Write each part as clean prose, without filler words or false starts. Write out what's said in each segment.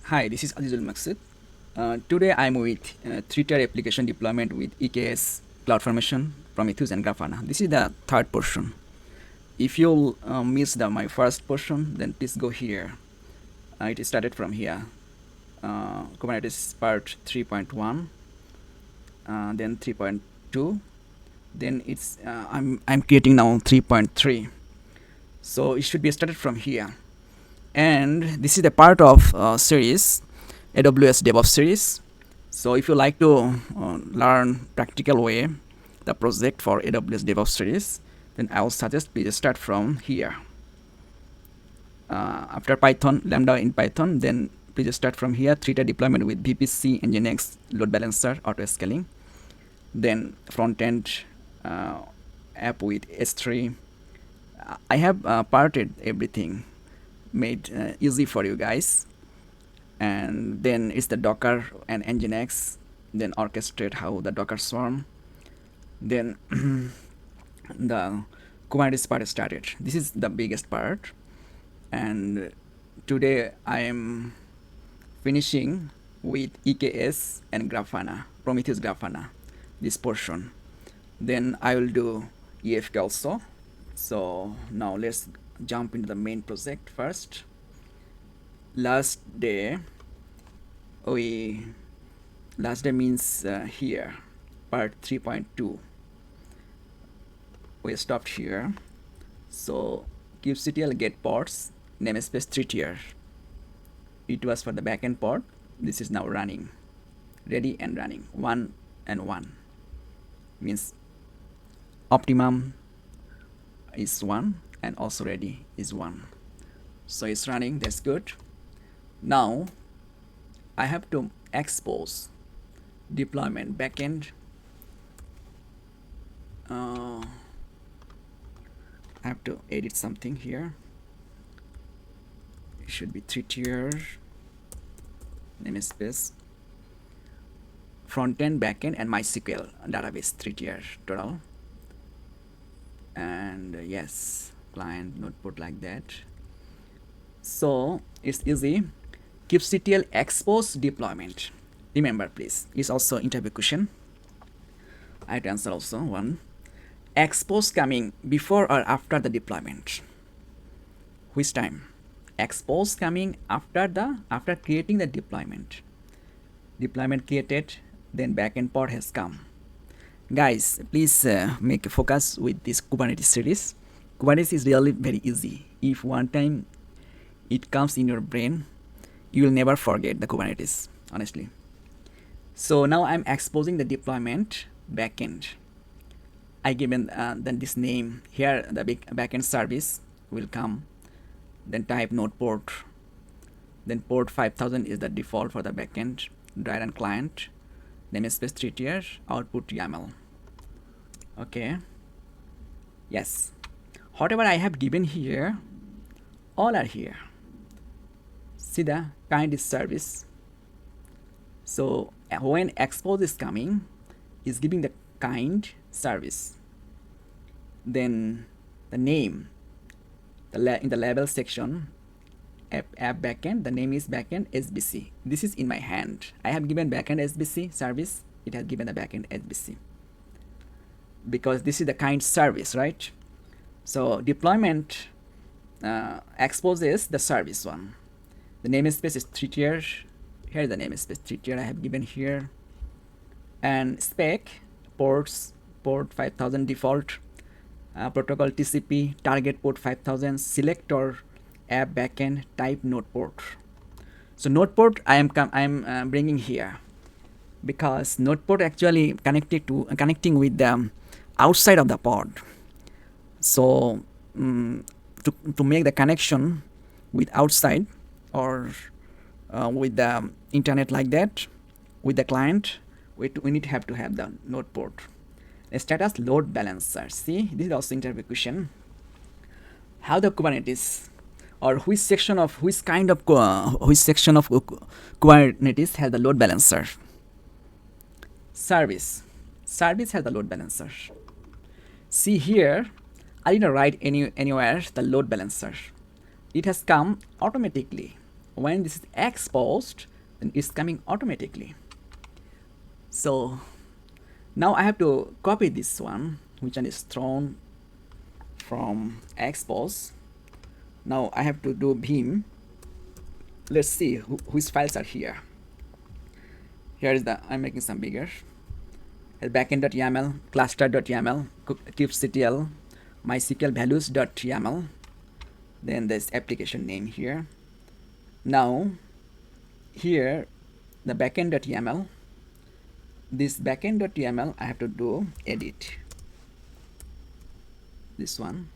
Hi, this is Azizul Maqsud. Today I'm with 3-tier application deployment with EKS, CloudFormation, Prometheus and Grafana. This is the third portion. If you miss my first portion, then please go here. It started from here. Kubernetes part 3.1, then 3.2, then I'm creating now 3.3. So it should be started from here. And this is the part of series AWS DevOps series. So if you like to learn practical way the project for AWS DevOps series, then I will suggest please start from here. After Python, Lambda in Python, then please start from here. 3-tier deployment with VPC, Nginx, load balancer, auto scaling. Then front-end app with S3. I have parted everything, made easy for you guys. And then it's the Docker and Nginx, then orchestrate how the Docker swarm, then the Kubernetes part started. This is the biggest part, and today I am finishing with EKS and Grafana, Prometheus Grafana, this portion. Then I will do EFK also. So now let's jump into the main project first. Last day means here, part 3.2. We stopped here. So kubectl get ports, namespace 3-tier. It was for the backend port. This is now running, ready and running. 1 and 1 means optimum is 1 and also ready is 1. So it's running, that's good. Now I have to expose deployment backend. I have to edit something here. It should be 3-tier namespace, front-end, backend, and MySQL database 3-tier total. And yes, client notebook like that. So it's easy. kubectl expose deployment. Remember, please, it's also interview question. I have to answer also one. Expose coming before or after the deployment? Which time? Expose coming after creating the deployment. Deployment created, then backend pod has come. Guys, please make a focus with this Kubernetes series. Kubernetes is really very easy. If one time it comes in your brain, you will never forget the Kubernetes, honestly. So now I'm exposing the deployment backend. I given then this name here, the backend service will come. Then type node port. Then port 5000 is the default for the backend. Dry run client. Namespace 3-tier. Output YAML. Okay. Yes. Whatever I have given here, all are here. See the kind is service. So when expose is coming, is giving the kind service. Then the name, in the label section, app backend, the name is backend SBC. This is in my hand. I have given backend SBC service. It has given the backend SBC because this is the kind service, right? So deployment exposes the service one. The namespace is 3-tier. Here the namespace 3-tier I have given here. And spec ports, port 5000 default, protocol TCP, target port 5000, selector, app backend, type node port. So node port I am bringing here because node port actually connecting with the outside of the pod. So to make the connection with outside or with the internet like that, with the client, we need to have the node port. A status load balancer. See, this is also interview question. How the Kubernetes or which section of Kubernetes has the load balancer? Service has the load balancer. See here, I didn't write anywhere the load balancer. It has come automatically when this is exposed, then it's coming automatically. So now I have to copy this one, which one is thrown from expose. Now I have to do vim. Let's see whose files are here. Here is the, I'm making some bigger. Backend.yaml, cluster.yaml, kubectl, MySQL values.yaml. Then there's application name here. Now here the backend.yaml. This backend.yaml I have to do edit. This one.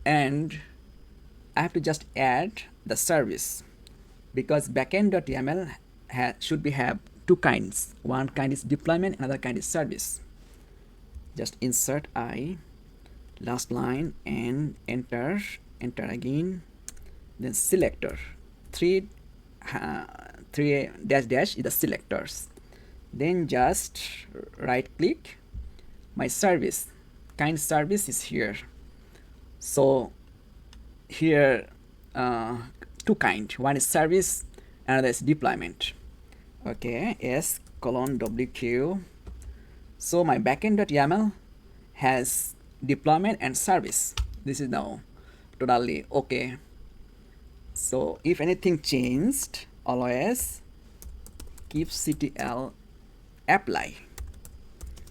And I have to just add the service, because backend.yaml should have two kinds. One kind is deployment, another kind is service. Just insert I, last line, and enter again, then selector. Three dash is the selectors. Then just right click, my service, kind service is here. So here two kind, one is service, another is deployment. Okay, s::wq. So my backend.yaml has deployment and service. This is now totally okay. So if anything changed, always kubectl apply.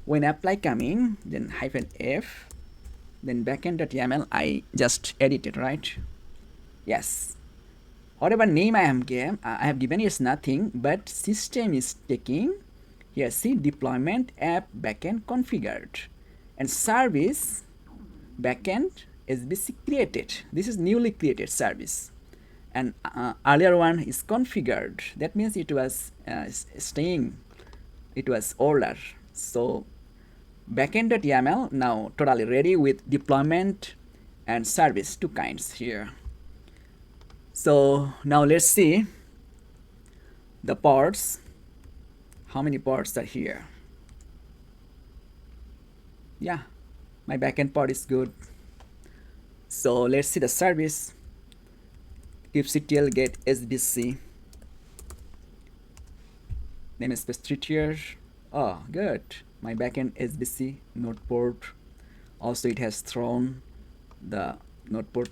When apply coming, then -f, then backend.yaml I just edit it, right? Yes. Whatever name I have given is nothing, but system is taking here, see, deployment app backend configured, and service backend SBC created. This is newly created service, and earlier one is configured. That means it was staying, it was older. So backend.yaml now totally ready with deployment and service, two kinds here. So now let's see the pods. How many pods are here? Yeah, my backend pod is good. So let's see the service. kubectl get SBC. Namespace 3 tier. Oh, good. My backend SBC node port. Also, it has thrown the node port.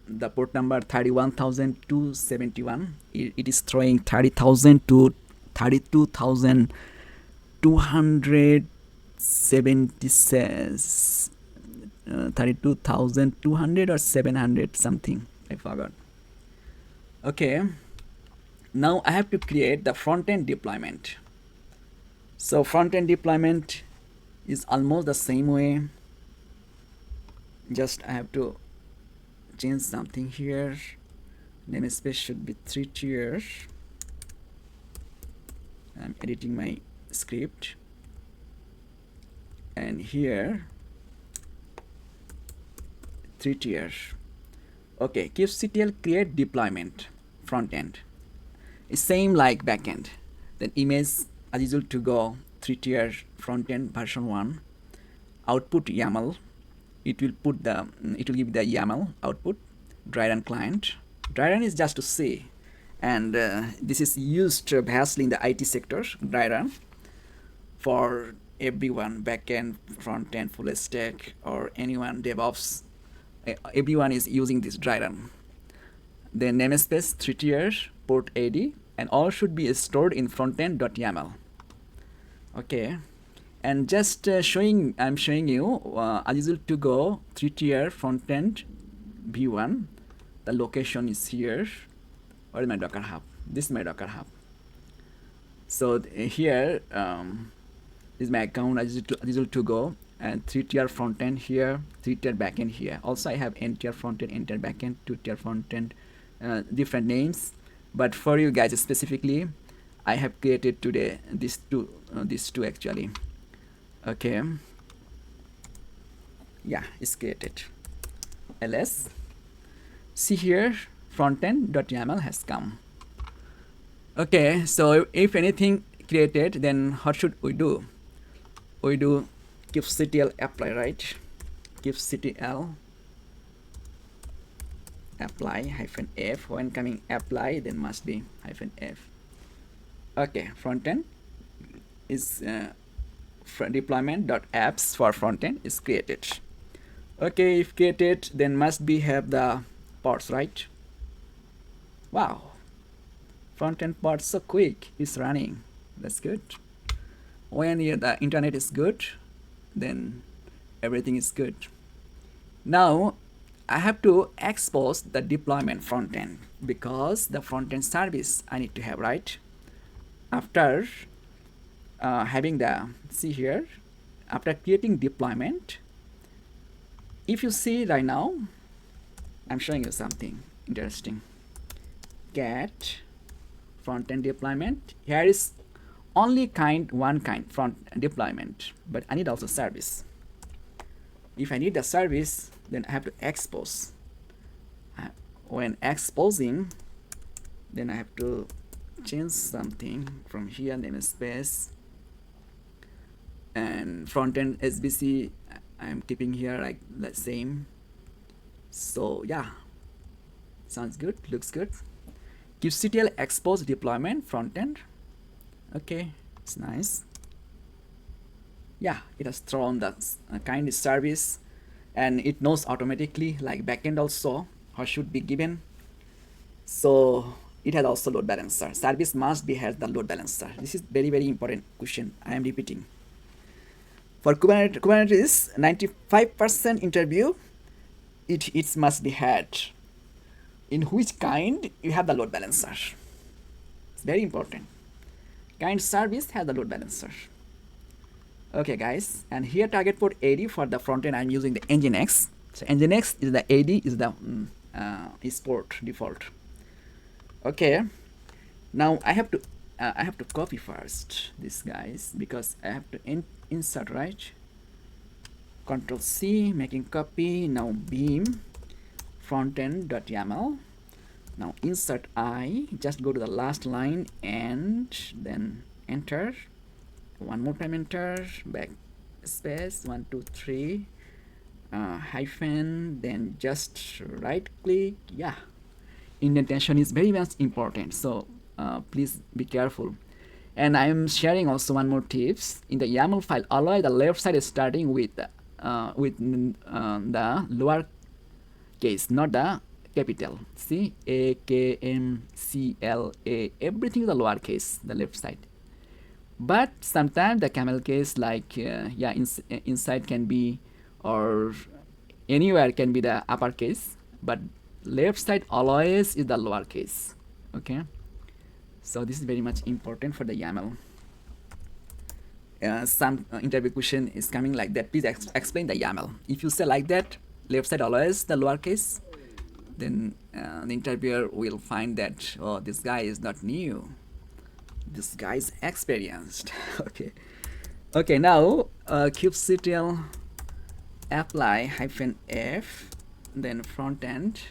The port number 31,271. It is throwing 30,000 to 32,276. 32,200 or 700 something. I forgot. Okay. Now I have to create the front-end deployment. So front-end deployment is almost the same way. Just I have to change something here. Namespace should be 3 tiers. I'm editing my script, and here 3 tiers. Okay, kubectl create deployment front end. It's same like backend. Then image as usual to go 3 tier front end version 1. Output YAML. It will give the YAML output. Dry run client. Dry run is just to see, and this is used vastly in the IT sector. Dry run for everyone, backend, front end, full stack, or anyone DevOps. Everyone is using this dry run. Then namespace 3 tiers, port 80, and all should be stored in frontend.yaml. Okay. And just I'm showing you as usual to go 3 tier front-end v1. The location is here. Where is my Dockerhub? This is my Dockerhub. So here is my account as usual to go, and 3 tier front-end here, 3 tier back-end here. Also I have n tier front-end, n tier back-end, 2 tier front-end, different names. But for you guys specifically, I have created today these two actually. Okay, yeah, it's created. ls, see here, frontend.yaml has come. Okay, so if anything created, then what should we do? We do kubectl apply, right? Kubectl apply hyphen f. When coming apply, then must be hyphen f. Okay, frontend is deployment.apps for frontend is created. Okay, if created, then must be have the parts, right? Wow, frontend parts so quick, it's running. That's good. When the internet is good, then everything is good. Now I have to expose the deployment frontend because the frontend service I need to have, right? After having the, see here, after creating deployment, if you see right now, I'm showing you something interesting. Get frontend deployment. Here is only one kind front deployment, but I need also service. If I need the service, then I have to expose. When exposing, then I have to change something from here, namespace, and frontend SBC I'm keeping here like the same. So yeah, sounds good, looks good. kubectl expose deployment frontend. Okay, it's nice. Yeah, it has thrown the kind of service, and it knows automatically like backend also how should be given. So it has also load balancer. Service must be has the load balancer. This is very important question. I am repeating. For Kubernetes 95% interview, it must be had. In which kind you have the load balancer. It's very important. Kind service has the load balancer. Okay guys, and here target port 80 for the front end. I'm using the Nginx. So Nginx is the 80 is the is port default. Okay, now I have to copy first this guys because I have to insert, right? Control C, making copy. Now beam frontend.yaml. Now insert I, just go to the last line and then enter. One more time enter, back space, 1 2 3 hyphen, then just right click. Yeah, indentation is very much important, so please be careful. And I am sharing also one more tips. In the YAML file, allow the left side is starting with the lower case, not the capital. See, A, K, M, C, L, A, everything is the lower case, the left side. But sometimes the camel case, like yeah, inside can be, or anywhere can be the uppercase, but left side always is the lower case. Okay, so this is very much important for the YAML. Some interview question is coming like that. Please explain the YAML. If you say like that, left side always the lower case, then the interviewer will find that, oh, this guy is not new. This guy is experienced. Okay, now kubectl apply hyphen f, then front end,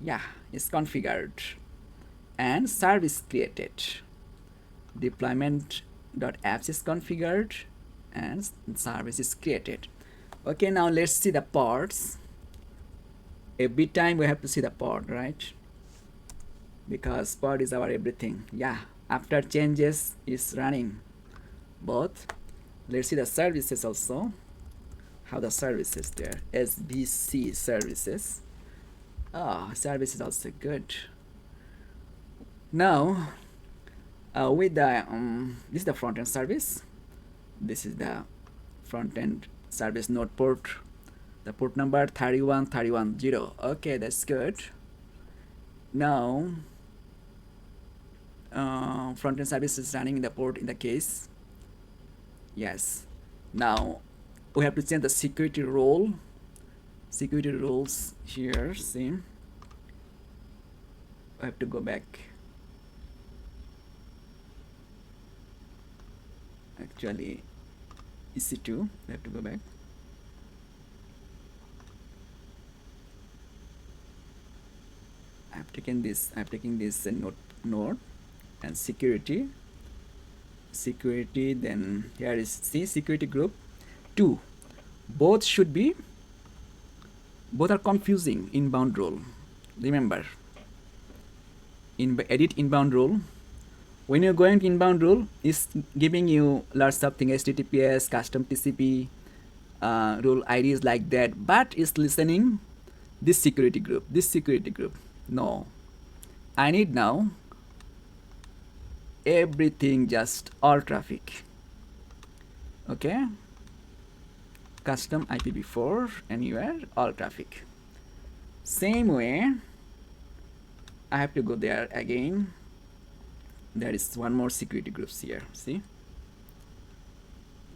yeah, is configured and service created. Deployment.apps is configured and service is created. Okay, now let's see the parts. Every time we have to see the pod, right? Because pod is our everything. Yeah, after changes is running both. Let's see the services also. How the services there, SBC services. Oh, service is also good. Now with the this is the front end service. This is the front end service node port. The port number 31310. Okay, that's good. Now front end service is running in the port in the case. Yes. Now we have to change the security role. Security roles here. See, I have to go back. Actually, EC2. I have to go back. I've taken this node and security, then here is C, security group 2. Both are confusing inbound role. remember, edit inbound rule. When you're going to inbound rule, it's giving you lots of things, HTTPS, custom TCP, rule IDs like that, but it's listening this security group. No, I need now everything, just all traffic. Okay, custom IPv4 anywhere, all traffic. Same way, I have to go there again. There is one more security groups here. See,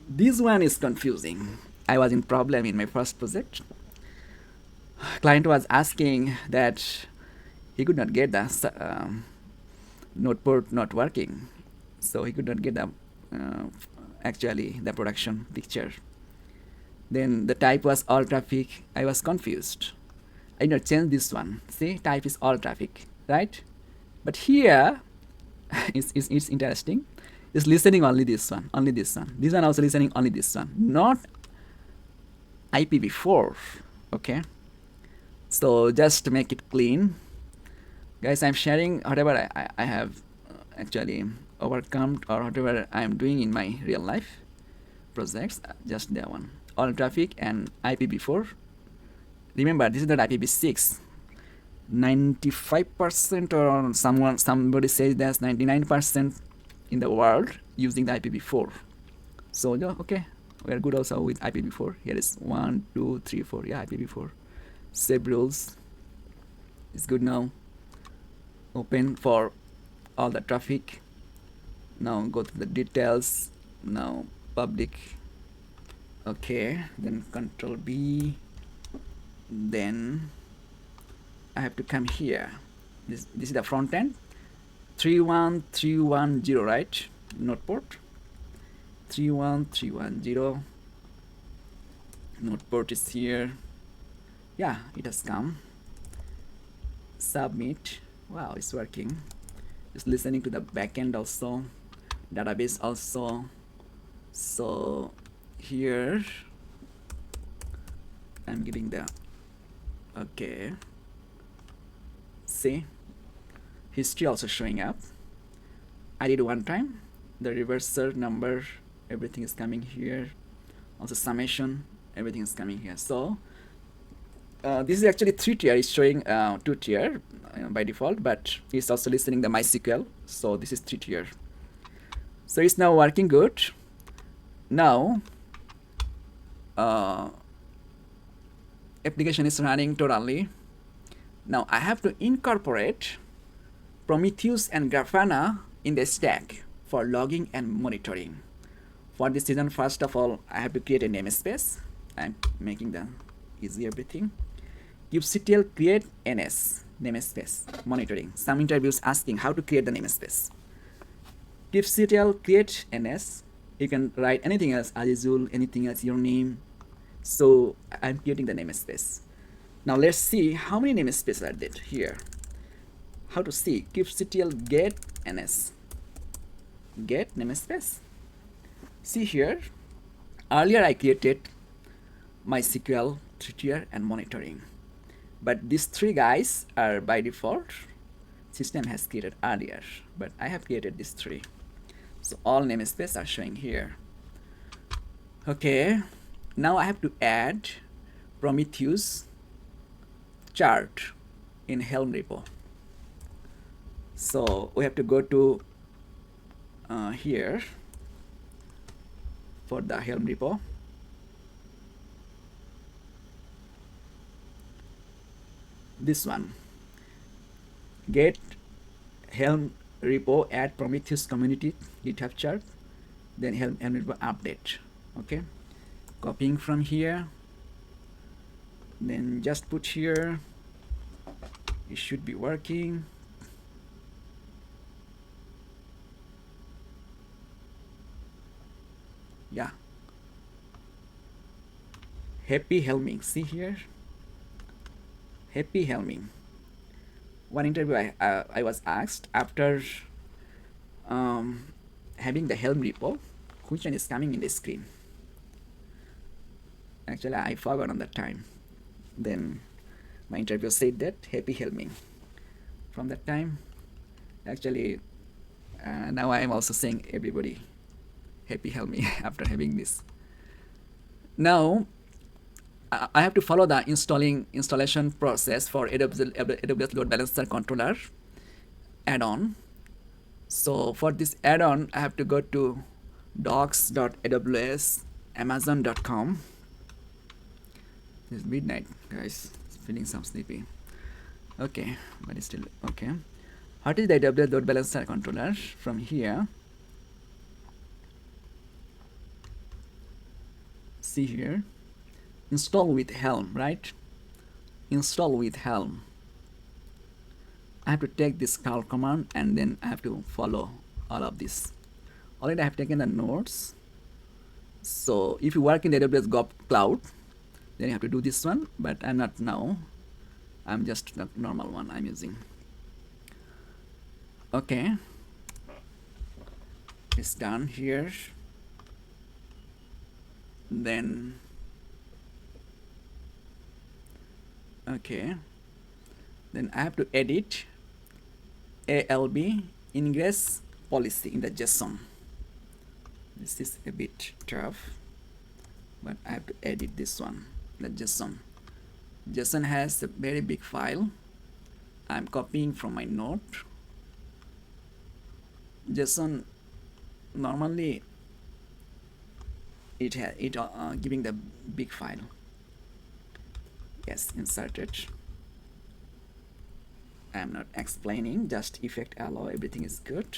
this one is confusing. I was in problem in my first project. Client was asking that he could not get the node port not working, so he could not get the actually the production picture. Then the type was all traffic. I was confused. I did not change this one. See, type is all traffic, right? But here it's interesting. It's listening only this one, only this one. This one also listening only this one, not IPv4. Okay, so just to make it clean, guys, I'm sharing whatever I have actually overcome or whatever I'm doing in my real life projects. Just that one, all traffic and IPv4. Remember, this is not IPv6. 95% or somebody says that's 99% in the world using the IPv4. So okay, we are good also with IPv4. Here is 1, 2, 3, 4. Yeah, IPv4. Save rules. It's good now. Open for all the traffic. Now go to the details. Now public. Okay, then Control B. Then I have to come here. This is the front end. 31310, right? Node port. 31310. Node port is here. Yeah, it has come. Submit. Wow, it's working. It's listening to the backend also, database also. So here I'm giving the okay. See, history also showing up. I did one time. The reverser number, everything is coming here. Also summation, everything is coming here. So this is actually 3 tier. It's showing 2 tier by default, but it's also listening the MySQL. So this is 3 tier. So it's now working good. Now application is running totally. Now I have to incorporate Prometheus and Grafana in the stack for logging and monitoring. For this reason, first of all, I have to create a namespace. I'm making the easy everything. kubectl create ns namespace monitoring. Some interviews asking how to create the namespace. kubectl create ns. You can write anything else, Azizul, anything else, your name. So I'm creating the namespace. Now let's see how many namespaces are there here. How to see kubectl get ns. Get namespace. See here, earlier I created MySQL, 3 tier and monitoring. But these 3 guys are by default. System has created earlier, but I have created these 3. So all namespaces are showing here. Okay, now I have to add Prometheus chart in Helm repo. So we have to go to here for the Helm repo. This one, get Helm repo, add Prometheus community GitHub chart, then Helm repo update. Okay, copying from here, then just put here. It should be working. Yeah, happy helming. See here, happy helming. One interview I was asked after having the Helm repo, which one is coming in the screen. Actually I forgot on that time. Then My interviewer said that happy helming. From that time, actually, now I am also saying everybody happy helming after having this. Now I have to follow the installation process for AWS Load Balancer Controller add-on. So for this add-on, I have to go to docs.aws.amazon.com. It's midnight, guys. It's feeling some sleepy. Okay, but it's still okay. What is the AWS Load Balancer Controller? From here, see here, install with Helm, right? Install with Helm. I have to take this call command and then I have to follow all of this. Already I have taken the notes. So if you work in the AWS Cloud, then you have to do this one, but I'm not now. I'm just the normal one I'm using. Okay. It's done here. Then, okay. Then I have to edit ALB ingress policy in the JSON. This is a bit tough, but I have to edit this one, the JSON. JSON has a very big file. I'm copying from my note. JSON normally it giving the big file. Yes, insert it. I'm not explaining, just effect allow, everything is good.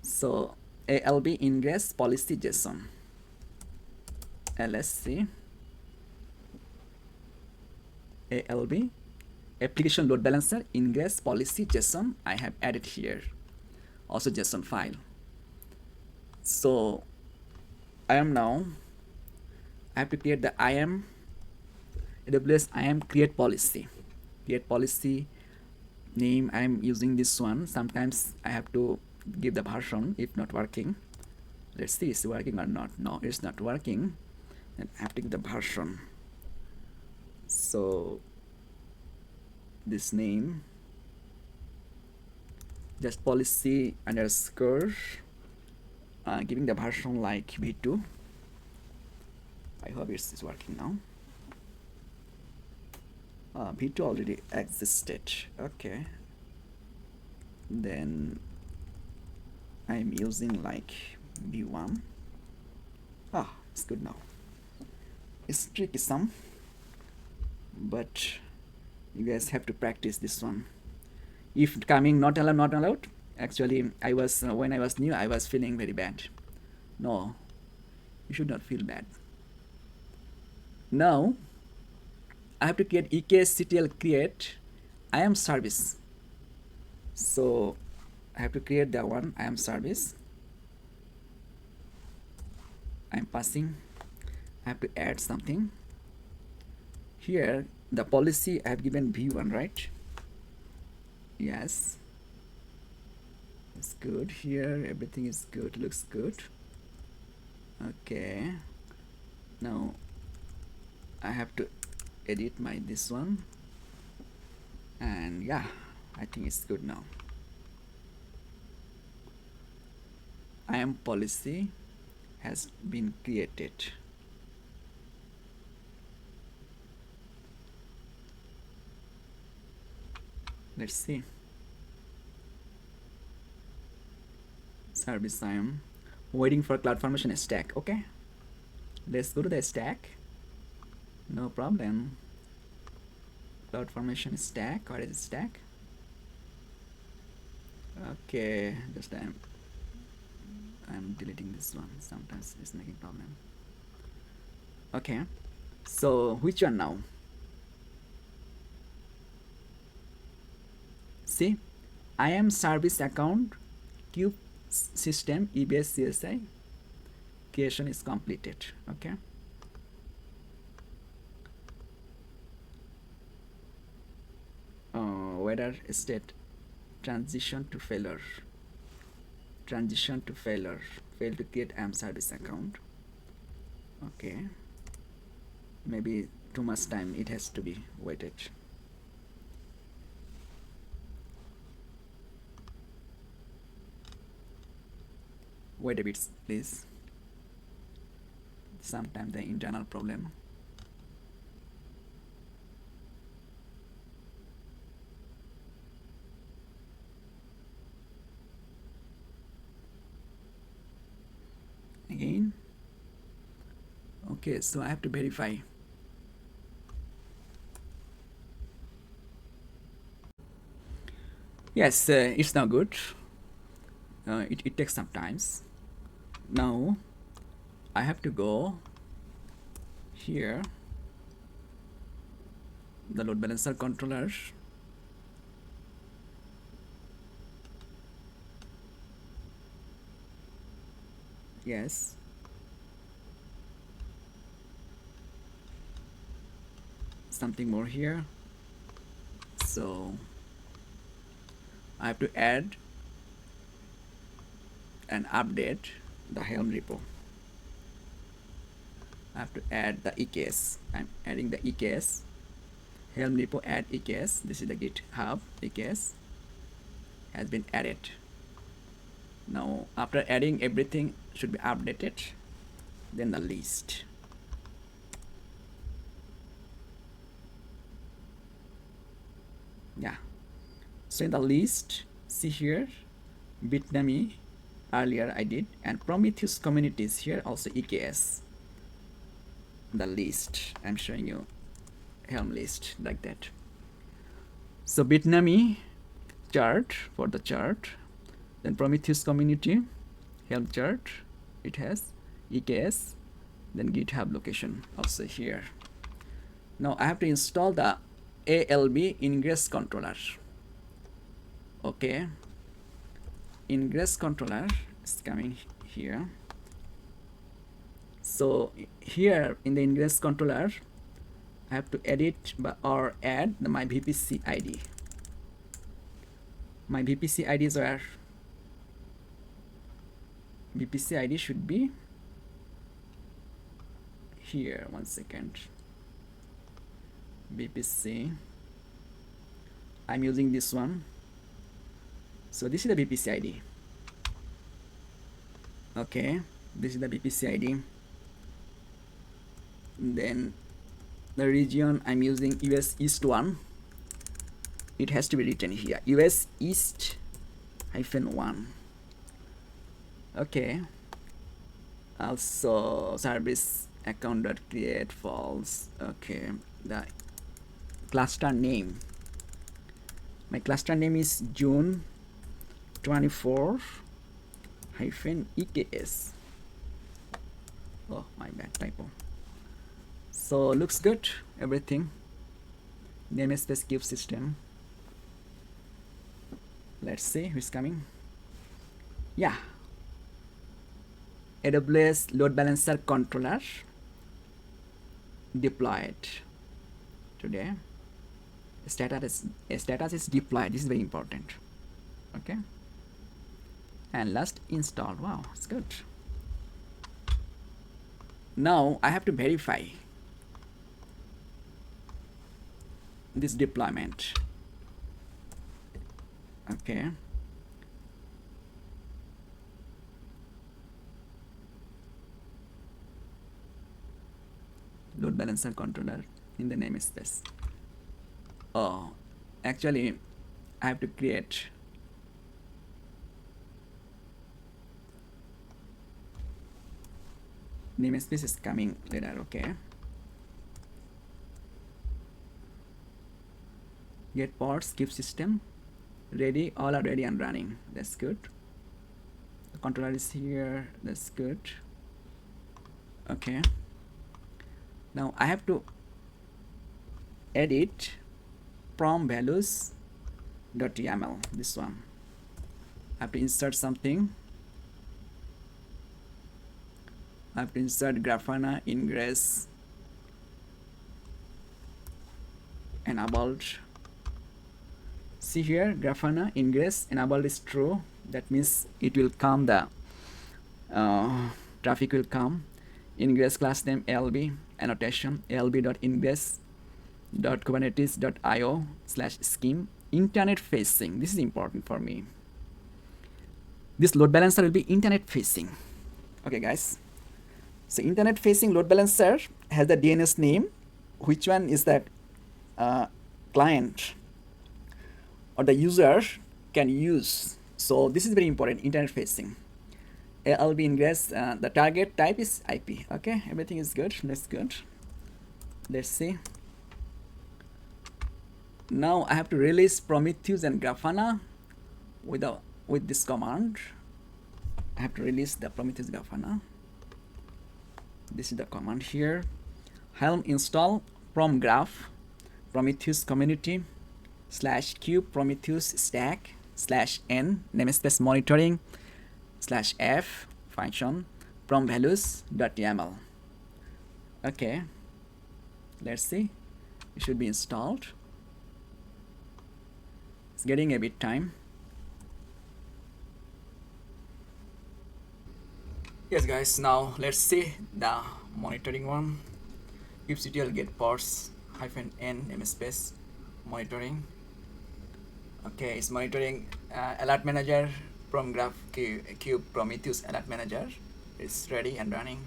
So ALB ingress policy JSON, LSC ALB application load balancer ingress policy JSON. I have added here also JSON file. So I have to create the AWS IAM create policy name. I am using this one. Sometimes I have to give the version if not working. Let's see, is it working or not. No, it's not working, and I have to give the version. So this name, just policy underscore, giving the version like v2. I hope it's working now. v2 already existed. Okay, then I'm using like v1. It's good now. It's tricky some, but you guys have to practice this one. If coming not allowed, actually I was when I was new, I was feeling very bad. No, you should not feel bad. Now I have to create eksctl create IAM service. So I have to create that one IAM service. I'm passing. I have to add something here. The policy I have given v1, right? Yes, it's good here. Everything is good, looks good. Okay, now I have to edit this one, and yeah, I think it's good now. IAM policy has been created. Let's see. Service IAM. Waiting for CloudFormation stack. Okay, let's go to the stack. No problem. CloudFormation stack. What is the stack? Okay, just I'm deleting this one. Sometimes it's making problem. Okay, so which one now? See, IAM service account kube system EBS CSI creation is completed. Okay, whether state transition to failure, fail to create IAM service account. Okay, maybe too much time it has to be waited. Wait a bit please, sometimes the internal problem. Again. Okay, so I have to verify. Yes, it's now good. It takes some times. Now I have to go here, the load balancer controller. Yes. Something more here. So I have to add and update the Helm repo. I have to add the EKS. I'm adding the EKS. Helm repo add EKS. This is the GitHub EKS has been added. Now after adding everything should be updated, then the list. Yeah, so in the list, see here Bitnami earlier I did, and Prometheus communities here also EKS. The list I'm showing you, Helm list like that. So Bitnami chart for the chart, then Prometheus community, Helm chart, it has EKS, then GitHub location also here. Now I have to install the ALB ingress controller. Okay, ingress controller is coming here. So here in the ingress controller I have to edit or add the my VPC ID. My VPC ID is where? VPC ID should be here. 1 second. VPC, I'm using this one. So this is the VPC ID. Okay, this is the VPC ID. Then the region I'm using US East 1. It has to be written here, US East -1. Okay. Also service account.create false. Okay, the cluster name, my cluster name is June 24 -EKS. Oh, my bad, typo. So looks good, everything. Namespace cube system. Let's see who's coming. Yeah, AWS load balancer controller deployed today. Status is deployed. This is very important. Okay, and last install. Wow, it's good. Now I have to verify this deployment. Okay, load balancer controller in the namespace. Oh, actually I have to create namespace is coming later. Okay, get pods, keep system ready, all are ready and running. That's good. The controller is here. That's good. Okay, now I have to edit prom values.yaml. This one I have to insert something. I have to insert Grafana ingress enabled. See here, Grafana ingress enabled is true. That means it will come, the traffic will come. Ingress class name ALB, annotation alb.ingress.kubernetes.io/scheme. Internet facing, this is important for me. This load balancer will be internet facing. Okay guys, so internet facing load balancer has the DNS name. Which one is that client or the user can use? So this is very important. Internet facing ALB ingress, the target type is IP. Okay, everything is good. That's good. Let's see. Now I have to release Prometheus and Grafana with this command. I have to release the Prometheus Grafana. This is the command here. Helm install promgraph Prometheus community /kube Prometheus stack /n namespace monitoring /f function prom values.yaml. Okay, let's see. It should be installed. It's getting a bit time. Yes guys, now let's see the monitoring one. kubectl get parts -n namespace monitoring. Okay, it's monitoring alert manager from kube Prometheus alert manager. It's ready and running,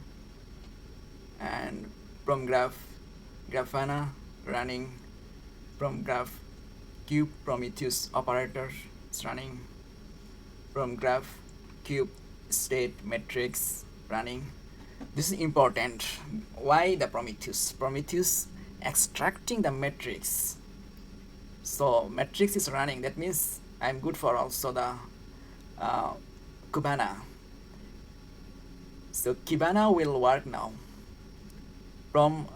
and from Grafana running, from kube Prometheus operator is running, from kube state metrics running. This is important. Why the Prometheus extracting the metrics. So metrics is running, that means I'm good for also the Kibana. So Kibana will work now from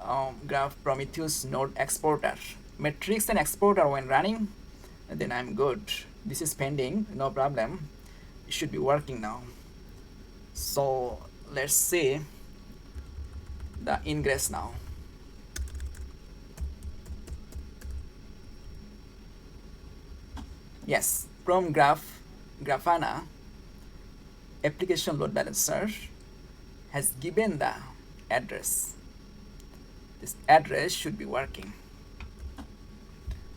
Prometheus node exporter. Metrics and exporter when running, then I'm good. This is pending, no problem. It should be working now. So let's see the ingress now. Yes, from Grafana application load balancer has given the address. This address should be working.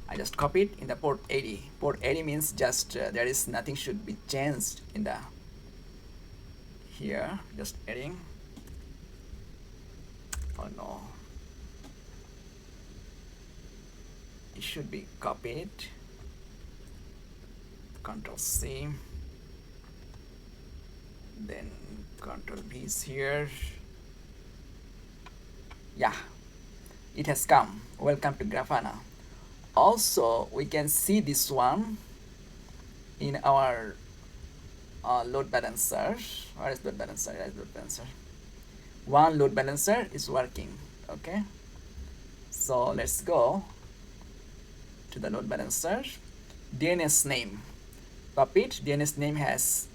I just copied in the port 80. Port 80 means just there is nothing should be changed in the here. Just adding. Oh no. It should be copied. Control C. Then Control V is here. Yeah, it has come. Welcome to Grafana. Also, we can see this one in our load balancer. Where is load balancer? Where is load balancer? One load balancer is working. Okay. So let's go to the load balancer. DNS name. Copied. DNS name has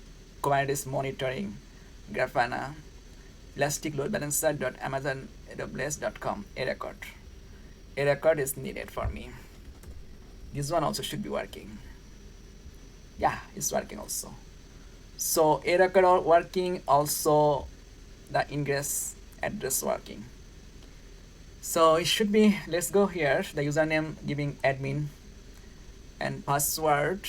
Kubernetes monitoring Grafana elastic load balancer.amazonaws.com. A record. A record is needed for me. This one also should be working. Yeah, it's working also. So a record working, also the ingress address working. So it should be, let's go here, the username giving admin and password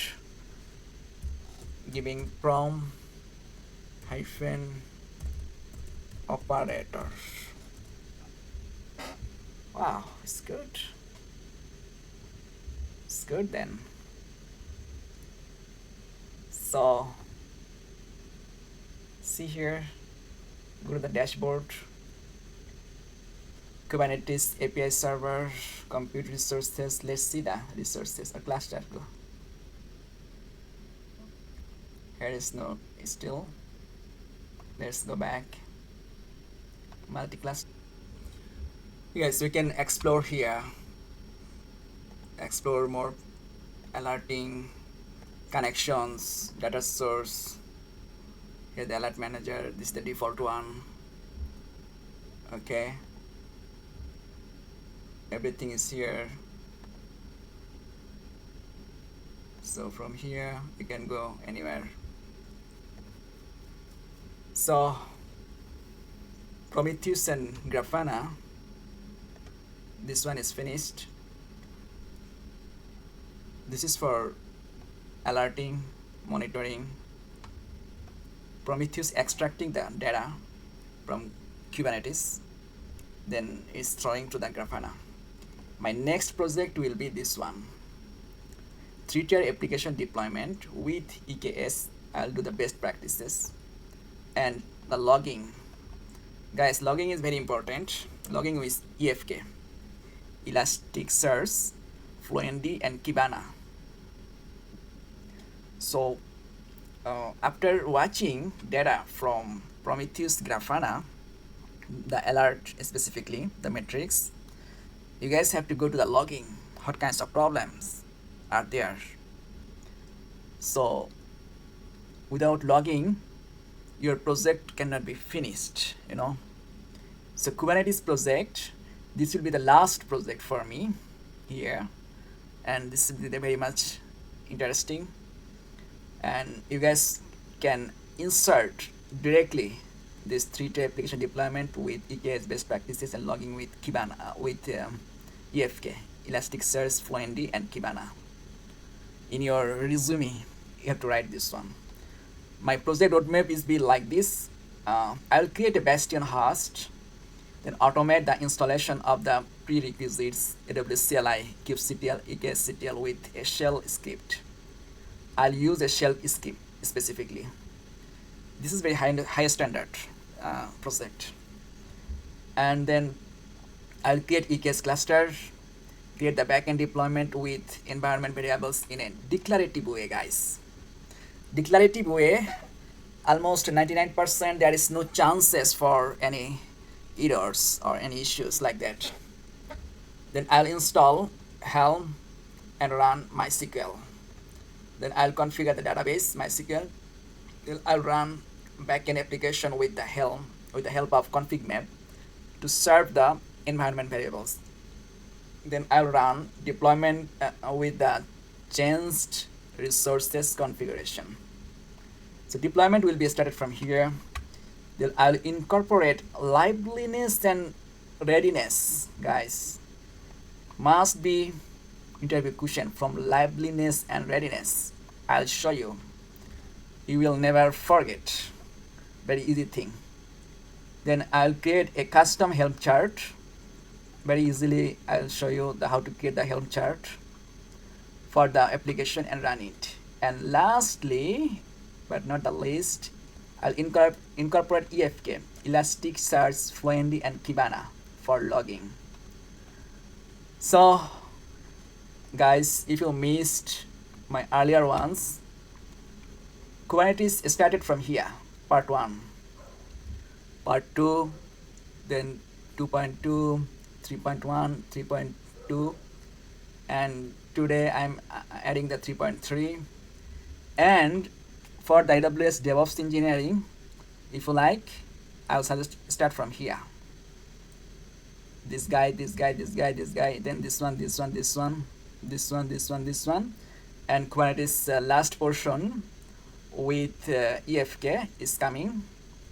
giving prom-operator. Wow, it's good. It's good then. So see here, go to the dashboard, Kubernetes API server, compute resources. Let's see the resources, a cluster. Go. Here is no still. Let's go back. Multi-cluster. Yes, we can explore here. Explore more alerting, connections, data source. Here the alert manager. This is the default one. Okay. Everything is here. So from here you can go anywhere. So Prometheus and Grafana. This one is finished. This is for alerting, monitoring. Prometheus extracting the data from Kubernetes, then is throwing to the Grafana. My next project will be this one. 3-tier application deployment with EKS. I'll do the best practices. And the logging. Guys, logging is very important. Logging with EFK, Elasticsearch, Fluentd, and Kibana. So after watching data from Prometheus Grafana, the alert specifically, the metrics, you guys have to go to the logging. What kinds of problems are there? So without logging, your project cannot be finished, you know. So Kubernetes project, this will be the last project for me here, and this will be very much interesting. And you guys can insert directly this 3-tier application deployment with EKS best practices and logging with Kibana, with EFK, Elasticsearch, Fluentd, and Kibana. In your resume, you have to write this one. My project roadmap is be like this. I'll create a Bastion host, then automate the installation of the prerequisites AWS CLI, kubectl, eksctl with a shell script. I'll use a shell script specifically. This is very high standard project. And then I'll create EKS cluster, create the backend deployment with environment variables in a declarative way, guys. Declarative way, almost 99%, there is no chances for any errors or any issues like that. Then I'll install Helm and run MySQL. Then I'll configure the database MySQL. Then I'll run backend application with the Helm with the help of config map to serve the environment variables. Then I'll run deployment with the changed resources configuration. So deployment will be started from here. Then I'll incorporate liveliness and readiness, guys. Must be interview question from liveliness and readiness. I'll show you. You will never forget. Very easy thing. Then I'll create a custom Helm chart. Very easily I'll show you how to create the Helm chart for the application and run it. And lastly, but not the least, I'll incorporate EFK, Elasticsearch, Fluentd, and Kibana for logging. So guys, if you missed my earlier ones, Kubernetes started from here, part 1, part 2, then 2.2, 3.1, 3.2, and today I'm adding the 3.3. And for the AWS DevOps engineering, if you like, I'll suggest start from here. This guy, this guy, this guy, this guy, then this one, this one, this one, this one, this one, this one, and Kubernetes last portion with EFK is coming.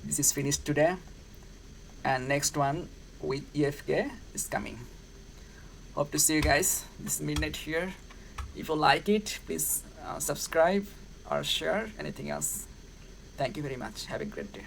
This is finished today, and next one with EFK is coming. Hope to see you guys this midnight here. If you like it, please subscribe or share anything else. Thank you very much. Have a great day.